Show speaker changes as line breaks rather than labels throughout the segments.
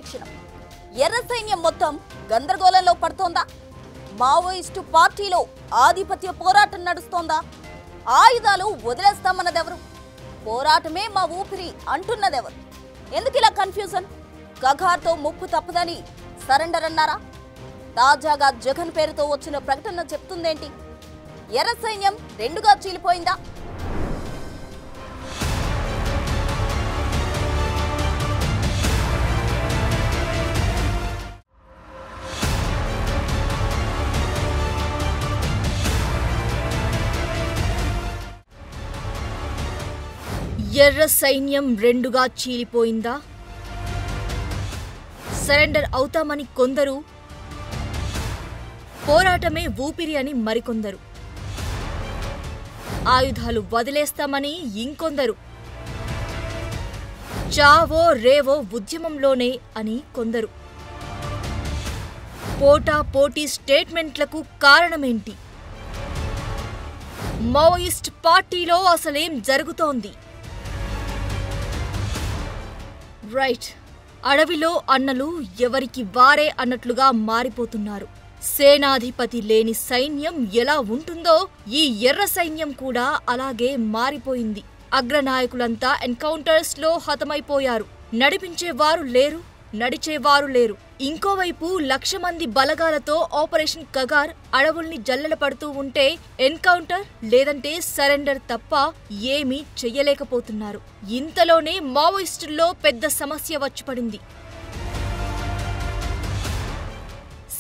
తక్షణం. ఎర్ర సైన్యం మొత్తం గందరగోళంలో పడుతోందా? మావోయిస్టు పార్టీలో ఆధిపత్య పోరాటం నడుస్తోందా? ఆయుధాలు వదిలేస్తామన్నదెవరు? పోరాటమే మా ఊపిరి అంటున్నదెవరు? ఎందుకిలా కన్ఫ్యూజన్? కగార్తో ముప్పు తప్పదని సరెండర్ అన్నారా? తాజాగా జగన్ పేరుతో వచ్చిన ప్రకటన చెప్తుందేంటి? ఎర్ర సైన్యం రెండుగా చీలిపోయిందా?
ఎర్ర సైన్యం రెండుగా చీలిపోయిందా? సరెండర్ అవుతామని కొందరు, పోరాటమే ఊపిరి అని మరికొందరు, ఆయుధాలు వదిలేస్తామని ఇంకొందరు, చావో రేవో ఉద్యమంలోనే అని కొందరు. పోటీ స్టేట్మెంట్లకు కారణమేంటి? మావోయిస్ట్ పార్టీలో అసలేం జరుగుతోంది? రైట్, అడవిలో అన్నలు ఎవరికి వారే అన్నట్లుగా మారిపోతున్నారు. సేనాధిపతి లేని సైన్యం ఎలా ఉంటుందో ఈ ఎర్ర సైన్యం కూడా అలాగే మారిపోయింది. అగ్రనాయకులంతా ఎన్కౌంటర్స్ లో హతమైపోయారు. నడిపించేవారు లేరు, నడిచేవారు లేరు. ఇంకోవైపు 1,00,000 మంది బలగాలతో ఆపరేషన్ కగార్ అడవుల్ని జల్లెడపడుతూ ఉంటే ఎన్కౌంటర్ లేదంటే సరెండర్ తప్ప ఏమీ చెయ్యలేకపోతున్నారు. ఇంతలోనే మావోయిస్టుల్లో పెద్ద సమస్య వచ్చిపడింది.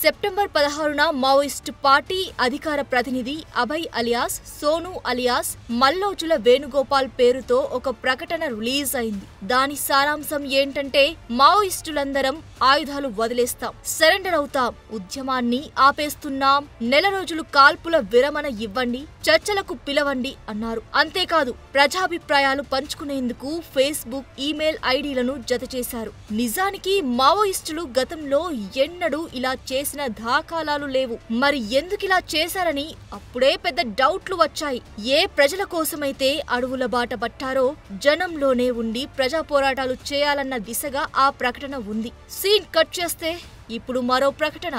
సెప్టెంబర్ 16న మావోయిస్టు పార్టీ అధికార ప్రతినిధి అభయ్ అలియాస్ సోను అలియాస్ మల్లోజుల వేణుగోపాల్ పేరుతో ఒక ప్రకటన రిలీజ్ అయింది. దాని సారాంశం ఏంటంటే, మావోయిస్టులందరం ఆయుధాలు వదిలేస్తాం, సరెండర్ అవుతాం, ఉద్యమాన్ని ఆపేస్తున్నాం, నెల రోజులు కాల్పుల విరమణ ఇవ్వండి, చర్చలకు పిలవండి అన్నారు. అంతేకాదు, ప్రజాభిప్రాయాలు పంచుకునేందుకు ఫేస్బుక్, ఈమెయిల్ ఐడీలను జతచేశారు. నిజానికి మావోయిస్టులు గతంలో ఎన్నడూ ఇలా చేసిన దాఖలాలు లేవు. మరి ఎందుకిలా చేశారని అప్పుడే పెద్ద డౌట్లు వచ్చాయి. ఏ ప్రజల కోసమైతే అడవుల బాట పట్టారో జనంలోనే ఉండి ప్రజా పోరాటాలు చేయాలన్న దిశగా ఆ ప్రకటన ఉంది. సీన్ కట్ చేస్తే ఇప్పుడు మరో ప్రకటన.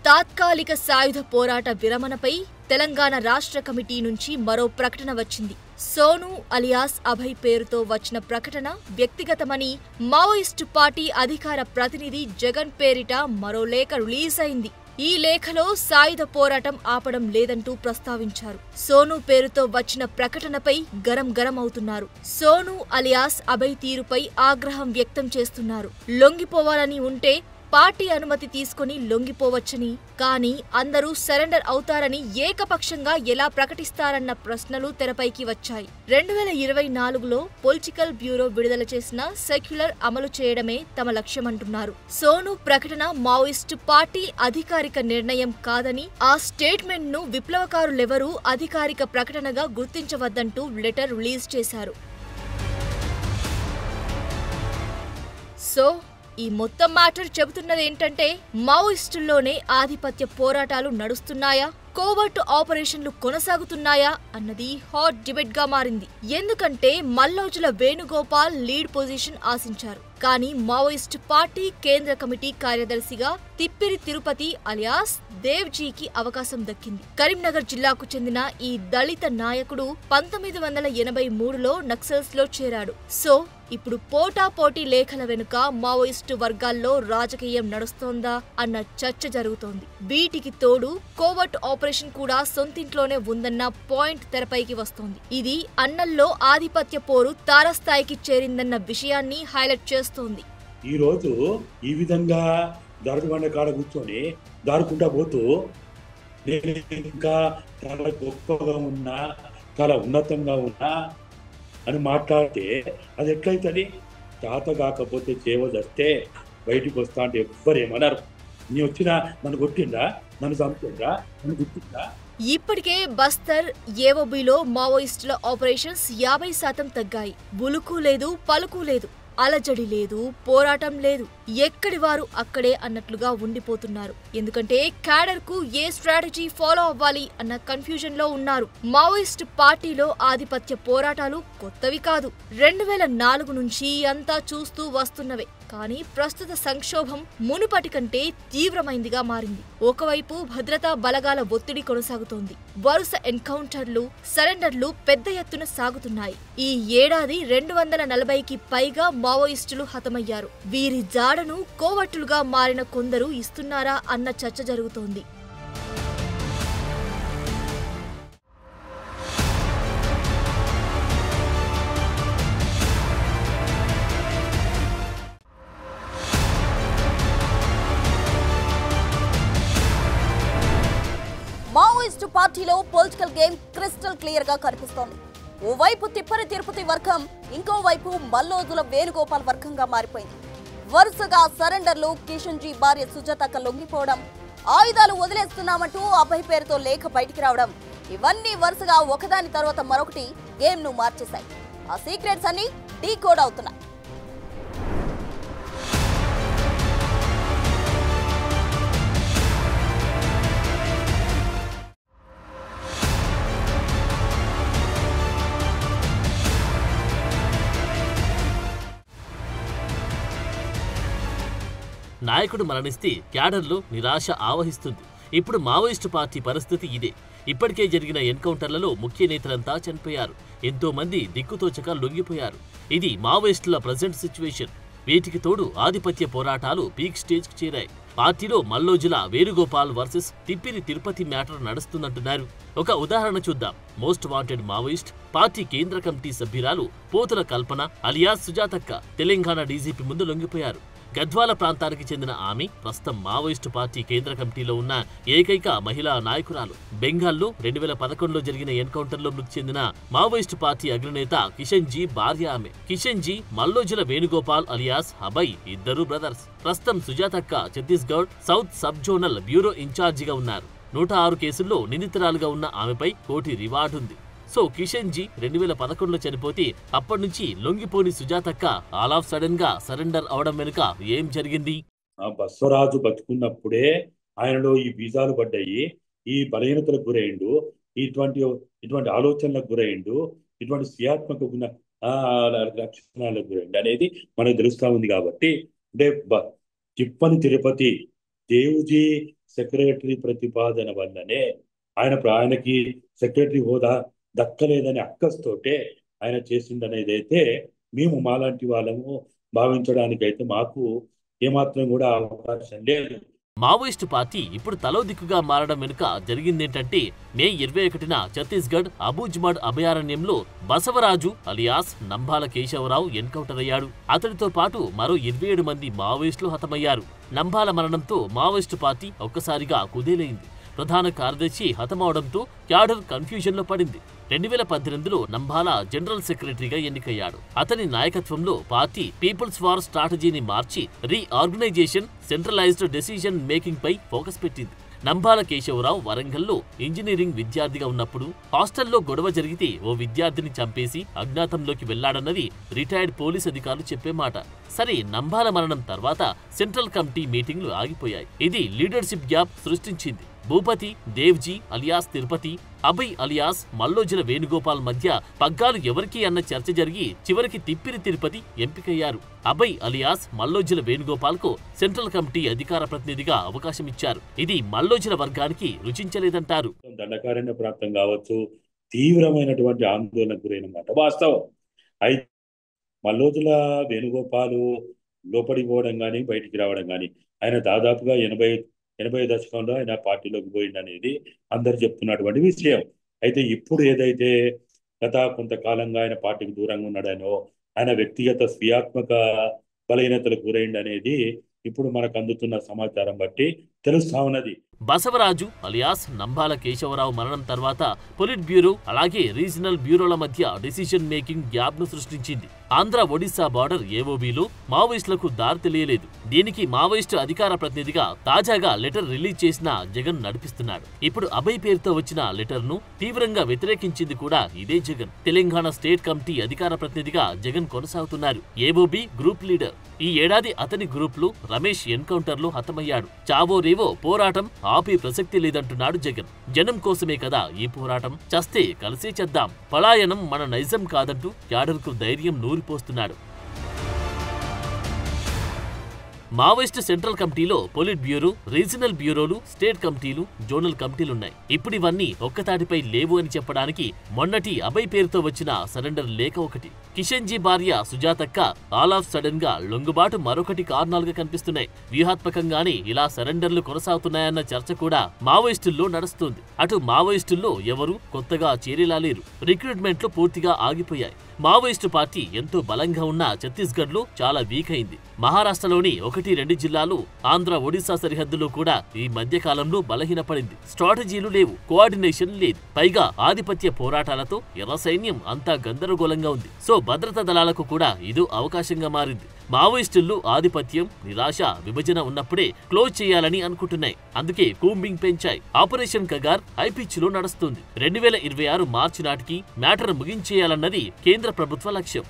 తాత్కాలిక సాయుధ పోరాట విరమణపై తెలంగాణ రాష్ట్ర కమిటీ నుంచి మరో ప్రకటన వచ్చింది. సోను అలియాస్ అభయ్ పేరుతో వచ్చిన ప్రకటన వ్యక్తిగతమని మావోయిస్టు పార్టీ అధికార ప్రతినిధి జగన్ పేరిట మరో లేఖ రిలీజ్ అయింది. ఈ లేఖలో సాయుధ పోరాటం ఆపడం లేదంటూ ప్రస్తావించారు. సోను పేరుతో వచ్చిన ప్రకటనపై గరం అవుతున్నారు. సోను అలియాస్ అభయ్ తీరుపై ఆగ్రహం వ్యక్తం చేస్తున్నారు. లొంగిపోవాలని ఉంటే పార్టీ అనుమతి తీసుకుని లొంగిపోవచ్చని, కానీ అందరూ సరెండర్ అవుతారని ఏకపక్షంగా ఎలా ప్రకటిస్తారన్న ప్రశ్నలు తెరపైకి వచ్చాయి. 2024లో పొలిటికల్ బ్యూరో విడుదల చేసిన సెక్యులర్ అమలు చేయడమే తమ లక్ష్యమంటున్నారు. సోను ప్రకటన మావోయిస్టు పార్టీ అధికారిక నిర్ణయం కాదని, ఆ స్టేట్మెంట్ ను విప్లవకారులెవరూ అధికారిక ప్రకటనగా గుర్తించవద్దంటూ లెటర్ రిలీజ్ చేశారు. సో ఈ మొత్తం మ్యాటర్ చెబుతున్నదేంటంటే, మావోయిస్టుల్లోనే ఆధిపత్య పోరాటాలు నడుస్తున్నాయా, కోవర్ట్ ఆపరేషన్లు కొనసాగుతున్నాయా అన్నది హాట్ డిబేట్ గా మారింది. ఎందుకంటే మల్లోజుల వేణుగోపాల్ లీడ్ పొజిషన్ ఆశించారు. కానీ మావోయిస్టు పార్టీ కేంద్ర కమిటీ కార్యదర్శిగా తిప్పిరి తిరుపతి అలియాస్ దేవ్జీకి అవకాశం దక్కింది. కరీంనగర్ జిల్లాకు చెందిన ఈ దళిత నాయకుడు 1983లో నక్సల్స్ లో చేరాడు. సో ఇప్పుడు పోటాపోటీ లేఖల వెనుక మావోయిస్టు వర్గాల్లో రాజకీయం నడుస్తోందా అన్న చర్చ జరుగుతోంది. వీటికి తోడు కోవర్ట్ ఆపరేషన్ కూడా సొంతింట్లోనే ఉందన్న పాయింట్ తెరపైకి వస్తోంది. ఇది అన్నల్లో ఆధిపత్య పోరు తారస్థాయికి చేరిందన్న విషయాన్ని హైలైట్ చేస్తోంది.
ఈ రోజు ఈ విధంగా దొరకబండ కాడ కూర్చొని దారుకుంటా పోతూ నేను ఇంకా చాలా గొప్పగా ఉన్నా, చాలా ఉన్నతంగా ఉన్నా అని మాట్లాడితే అది ఎట్లయితుంది? తాత కాకపోతే చేవదస్తే బయటికి వస్తా అంటే ఎవ్వరేమన్నారు. నీ వచ్చినా నన్ను కొట్టిందా, నన్ను చంపిందా, నన్ను గుర్తిందా?
ఇప్పటికే బస్తర్ ఏఓబీలో మావోయిస్టుల ఆపరేషన్స్ 50% తగ్గాయి. ఉలుకు లేదు, పలుకు లేదు. అలజడి లేదు, పోరాటం లేదు, ఎక్కడి వారు అక్కడే అన్నట్లుగా ఉండిపోతున్నారు. ఎందుకంటే క్యాడర్ కు ఏ స్ట్రాటజీ ఫాలో అవ్వాలి అన్న కన్ఫ్యూజన్ లో ఉన్నారు. మావోయిస్ట్ పార్టీలో ఆధిపత్య పోరాటాలు కొత్తవి కాదు. 2004 నుంచి అంతా చూస్తూ వస్తున్నవే. కానీ ప్రస్తుత సంక్షోభం మునుపటి కంటే తీవ్రమైందిగా మారింది. ఒకవైపు భద్రతా బలగాల ఒత్తిడి కొనసాగుతోంది. వరుస ఎన్కౌంటర్లు, సరెండర్లు పెద్ద ఎత్తున సాగుతున్నాయి. ఈ ఏడాది 240కి పైగా మావోయిస్టులు హతమయ్యారు. వీరి జాడను కోవట్టులుగా మారిన కొందరు ఇస్తున్నారా అన్న చర్చ జరుగుతోంది.
మావోయిస్టు పార్టీలో పొలిటికల్ గేమ్ క్రిస్టల్ క్లియర్ గా కనిపిస్తోంది. ఓవైపు తిప్పని తిరుపతి వర్గం, ఇంకోవైపు మల్లోజుల వేణుగోపాల్ వర్గంగా మారిపోయింది. వరుసగా సరెండర్లు, కిషన్ జీ భార్య సుజాతక్క లొంగిపోవడం, ఆయుధాలు వదిలేస్తున్నామంటూ అభయ్ పేరుతో లేఖ బయటికి రావడం, ఇవన్నీ వరుసగా ఒకదాని తర్వాత మరొకటి గేమ్ ను మార్చేశాయి. ఆ సీక్రెట్స్ అన్ని డీకోడ్ అవుతున్నాయి.
నాయకుడు మరణిస్తే క్యాడర్లో నిరాశ ఆవహిస్తుంది. ఇప్పుడు మావోయిస్టు పార్టీ పరిస్థితి ఇదే. ఇప్పటికే జరిగిన ఎన్కౌంటర్లలో ముఖ్య నేతలంతా చనిపోయారు. ఎంతో మంది దిక్కుతోచక లొంగిపోయారు. ఇది మావోయిస్టుల ప్రజెంట్ సిచ్యువేషన్. వీటికి తోడు ఆధిపత్య పోరాటాలు పీక్ స్టేజ్కి చేరాయి. పార్టీలో మల్లోజుల వేణుగోపాల్ వర్సెస్ తిప్పిరి తిరుపతి మ్యాటర్ నడుస్తున్నట్టున్నారు. ఒక ఉదాహరణ చూద్దాం. మోస్ట్ వాంటెడ్ మావోయిస్ట్ పార్టీ కేంద్ర కమిటీ సభ్యురాలు పోతుల కల్పన అలియాస్ సుజాతక్క తెలంగాణ డీజీపీ ముందు లొంగిపోయారు. గద్వాల ప్రాంతానికి చెందిన ఆమె ప్రస్తుతం మావోయిస్టు పార్టీ కేంద్ర కమిటీలో ఉన్న ఏకైక మహిళా నాయకురాలు. బెంగాల్లో 2011లో జరిగిన ఎన్కౌంటర్లో మృతి చెందిన మావోయిస్టు పార్టీ అగ్రనేత కిషన్ జీ భార్య ఆమె. కిషన్ జీ మల్లోజుల వేణుగోపాల్ అలియాస్ అభయ్ ఇద్దరు బ్రదర్స్. ప్రస్తుతం సుజాతక్క Chhattisgarh south sub zonal bureau ఇన్ఛార్జిగా ఉన్నారు. 106 కేసుల్లో నిందితురాలుగా ఉన్న ఆమెపై కోటి రివార్డు ఉంది. సో కిషన్ జీ 2011లో చనిపోతే అప్పటి నుంచి లొంగిపోని సుజాతక్క ఆల్ ఆఫ్ సడన్ గా సరెండర్ అవడం వెనుక ఏం జరిగింది?
బస్వరాజు బతుకున్నప్పుడే ఆయనలో ఈ బీజాలు పడ్డాయి. ఈ బలహీనతలకు గురైండు, ఇటువంటి ఆలోచనలకు గురైండు, ఇటువంటి క్రియాత్మక గుణ లక్షణాలకు గురైండు అనేది మనకు తెలుస్తా ఉంది. కాబట్టి అంటే తిప్పని తిరుపతి దేవుజీ సెక్రటరీ ప్రతిపాదన వల్లనే ఆయనకి సెక్రటరీ హోదా దక్కలేదని అక్కస్తోటే ఆయన చేసిండనేది అయితే మేము మాలాంటి వాళ్ళము భావించడానికైతే మాకు ఏమాత్రం కూడా అవకాశం లేదు.
మావోయిస్టు పార్టీ ఇప్పుడు తలో దిక్కుగా మారడం వెనుక జరిగిందేంటంటే మే 21న ఛత్తీస్గఢ్ అబూజ్మడ్ అభయారణ్యంలో బసవరాజు అలియాస్ నంబాల కేశవరావు ఎన్కౌంటర్ అయ్యాడు. అతడితో పాటు మరో 27 మంది మావోయిస్టులు హతమయ్యారు. నంబాల మరణంతో మావోయిస్టు పార్టీ ఒక్కసారిగా కుదేలైంది. ప్రధాన కార్యదర్శి హతమవడంతో క్యాడర్ కన్ఫ్యూజన్ లో పడింది. 2018లో నంబాల జనరల్ సెక్రటరీగా ఎన్నికయ్యాడు. అతని నాయకత్వంలో పార్టీ పీపుల్స్ వార్ స్ట్రాటజీని మార్చి రీఆర్గనైజేషన్, సెంట్రలైజ్డ్ డెసిషన్ మేకింగ్ పై ఫోకస్ పెట్టింది. నంబాల కేశవరావు వరంగల్లో ఇంజనీరింగ్ విద్యార్థిగా ఉన్నప్పుడు హాస్టల్లో గొడవ జరిగితే ఓ విద్యార్థిని చంపేసి అజ్ఞాతంలోకి వెళ్లాడన్నది రిటైర్డ్ పోలీస్ అధికారులు చెప్పే మాట. సరే, నంబాల మరణం తర్వాత సెంట్రల్ కమిటీ మీటింగ్లు ఆగిపోయాయి. ఇది లీడర్షిప్ గ్యాప్ సృష్టించింది. భూపతి దేవ్జీ అలియాస్ తిరుపతి, అభయ్ అలియాస్ మల్లోజుల వేణుగోపాల్ మధ్య పగ్గాలు ఎవరికి అన్న చర్చ జరిగి చివరికి తిప్పిరి తిరుపతి ఎంపికయ్యారు. అభయ్ అలియాస్ మల్లోజుల వేణుగోపాల్ కు సెంట్రల్ కమిటీ అధికార ప్రతినిధిగా అవకాశం ఇచ్చారు. ఇది మల్లోజుల వర్గానికి రుచించలేదంటారు.
దండకారణ్య ప్రాంతం కావచ్చు, తీవ్రమైనటువంటి ఆందోళనకు గురైనమాట వాస్తవం. అయితే మల్లోజుల వేణుగోపాలు లోపలికి పోవడం కానీ బయటికి రావడం కానీ ఆయన దాదాపుగా 80 దశకంలో ఆయన పార్టీలోకి పోయింది అనేది అందరు చెప్తున్నటువంటి విషయం. అయితే ఇప్పుడు ఏదైతే గత కొంతకాలంగా ఆయన పార్టీకి దూరంగా ఉన్నాడనో, ఆయన వ్యక్తిగత స్వీయాత్మక బలహీనతలకు గురైంది అనేది ఇప్పుడు మనకు అందుతున్న సమాచారం బట్టి తెలుస్తా ఉన్నది.
బసవరాజు అలియాస్ నంబాల కేశవరావు మరణం తర్వాత పొలిట్ బ్యూరో అలాగే రీజనల్ బ్యూరోల మధ్య డెసిషన్ మేకింగ్ గ్యాప్ ను సృష్టించింది. ఆంధ్ర ఒడిశా బార్డర్ ఏఓబీలో మావోయిస్టులకు దారి తెలియలేదు. దీనికి మావోయిస్టు అధికార ప్రతినిధిగా తాజాగా లెటర్ రిలీజ్ చేసిన జగన్ నడిపిస్తున్నాడు. ఇప్పుడు అభయ్ పేరుతో వచ్చిన లెటర్ ను తీవ్రంగా వ్యతిరేకించింది కూడా ఇదే జగన్. తెలంగాణ స్టేట్ కమిటీ అధికార ప్రతినిధిగా జగన్ కొనసాగుతున్నారు. AOB group leader. ఈ ఏడాది అతని గ్రూప్ లో రమేష్ ఎన్కౌంటర్ లో హతమయ్యాడు. చావో రేవో పోరాటం ఆపే ప్రసక్తి లేదంటున్నాడు జగన్. జనం కోసమే కదా ఈ పోరాటం, చస్తే కలిసే చేద్దాం, పలాయనం మన నైజం కాదంటూ క్యాడర్ కు ధైర్యం నూరిపోస్తున్నాడు. మావోయిస్టు సెంట్రల్ కమిటీలో పొలిట్ బ్యూరో, రీజనల్ బ్యూరోలు, స్టేట్ కమిటీలు, జోనల్ కమిటీలున్నాయి. ఇప్పుడు ఇవన్నీ ఒక్కతాటిపై లేవు అని చెప్పడానికి మొన్నటి అభయ్ పేరుతో వచ్చిన సరెండర్ లేఖ ఒకటి. కిషన్జీ భార్య సుజాతక్క ఆల్ ఆఫ్ సడన్ గా లొంగుబాటు మరొకటి కారణాలుగా కనిపిస్తున్నాయి. వ్యూహాత్మకంగానే ఇలా సరెండర్లు కొనసాగుతున్నాయన్న చర్చ కూడా మావోయిస్టుల్లో నడుస్తుంది. అటు మావోయిస్టుల్లో ఎవరు కొత్తగా చేరేలా లేరు. రిక్రూట్మెంట్లు పూర్తిగా ఆగిపోయాయి. మావోయిస్టు పార్టీ ఎంతో బలంగా ఉన్న ఛత్తీస్గఢ్ లో చాలా వీక్ అయింది. మహారాష్ట్రలోని 1-2 జిల్లాలు, ఆంధ్ర ఒడిశా సరిహద్దులో కూడా ఈ మధ్య కాలంలో బలహీనపడింది. స్ట్రాటజీలు లేవు, కోఆర్డినేషన్ లేదు. పైగా ఆధిపత్య పోరాటాలతో ఎర్ర సైన్యం అంతా గందరగోళంగా ఉంది. సో భద్రతా దళాలకు కూడా ఇదో అవకాశంగా మారింది. మావోయిస్టుల్లో ఆధిపత్యం, నిరాశ, విభజన ఉన్నప్పుడే క్లోజ్ చేయాలని అనుకుంటున్నాయి. అందుకే కూంబింగ్ పెంచాయి. ఆపరేషన్ కగార్ హై పిచ్ లో నడుస్తుంది. 2026 మార్చి నాటికి మ్యాటర్ ముగించేయాలన్నది కేంద్ర ప్రభుత్వ లక్ష్యం.